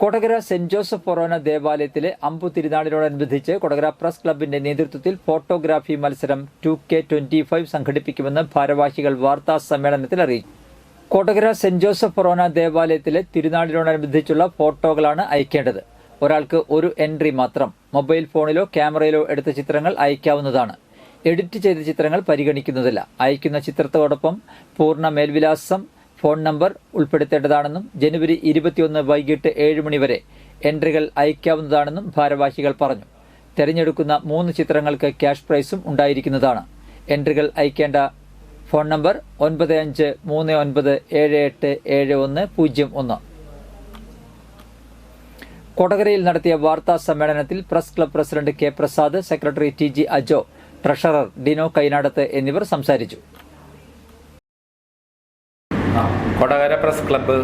Kodakara saint Joseph ഫൊറോന ദേവാലയത്തിലെ അമ്പു തിരുനാളിനോടനുബന്ധിച്ച് Kodakara press ക്ലബിന്റെ നേതൃത്വത്തിൽ ഫോട്ടോഗ്രാഫി മത്സരം 2K25 സംഘടിപ്പിക്കുമെന്ന് ഭാരവാഹികൾ വാർത്താ സമ്മേളനത്തിൽ അറിയിച്ചു. കൊടകര സെന്റ് ജോസഫ് ഫൊറോന ദേവാലയത്തിലെ തിരുനാളിനോടനുബന്ധിച്ചുള്ള ഫോട്ടോകളാണ് അയക്കേണ്ടത്. ഒരാൾക്ക് ഒരു എൻട്രി മാത്രം. മൊബൈൽ ഫോണിലോ ക്യാമറയിലോ എടുത്ത ചിത്രങ്ങൾ അയക്കാവുന്നതാണ്. എഡിറ്റ് ചെയ്ത ചിത്രങ്ങൾ പരിഗണിക്കുന്നതില്ല. അയക്കുന്ന ചിത്രത്തോടൊപ്പം പൂർണ്ണ മേൽവിലാസം, ഫോൺ നമ്പർ ഉൾപ്പെടുത്തേണ്ടതാണെന്നും ജനുവരി 21 വൈകിട്ട് 7 മണി വരെ എൻട്രികൾ അയക്കാവുന്നതാണെന്നും ഭാരവാഹികൾ പറഞ്ഞു. തെരഞ്ഞെടുക്കുന്ന 3 ചിത്രങ്ങൾക്ക് ക്യാഷ് പ്രൈസും ഉണ്ടായിരിക്കുന്നതാണ്. എൻട്രികൾ അയക്കേണ്ട ഫോൺ നമ്പർ 9539787101. കൊടകരയിൽ നടത്തിയ വാർത്താ സമ്മേളനത്തിൽ press club president K Prasad, secretary TG Ajo, treasurer Dino Kainadath എന്നിവർ സംസാരിച്ചു. കൊടകര പ്രസ് ക്ലബ്ബ്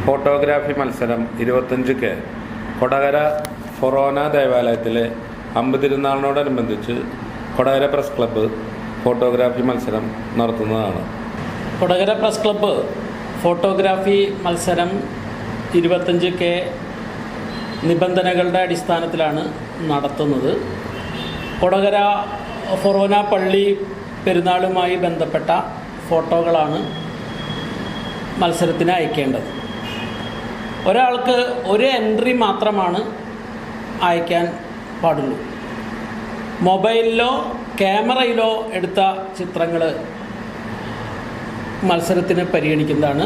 ഫോട്ടോഗ്രാഫി മത്സരം 25K കൊടകര ഫൊറോന ദേവാലയത്തിലെ അമ്പ് തിരുനാളിനോടനുബന്ധിച്ച് കൊടകര പ്രസ് ക്ലബ്ബ് ഫോട്ടോഗ്രാഫി മത്സരം നടത്തുന്നതാണ്. കൊടകര പ്രസ് ക്ലബ്ബ് ഫോട്ടോഗ്രാഫി മത്സരം 25K നിബന്ധനകളുടെ അടിസ്ഥാനത്തിലാണ് നടത്തുന്നത്. കൊടകര ഫൊറോന പള്ളി പെരുന്നാളുമായി ബന്ധപ്പെട്ട ഫോട്ടോകളാണ് മത്സരത്തിന് അയക്കേണ്ടത്. ഒരാൾക്ക് ഒരു എൻട്രി മാത്രമാണ് അയക്കാൻ പാടുള്ളൂ. മൊബൈലിലോ ക്യാമറയിലോ എടുത്ത ചിത്രങ്ങൾ മത്സരത്തിന് പരിഗണിക്കുന്നതാണ്.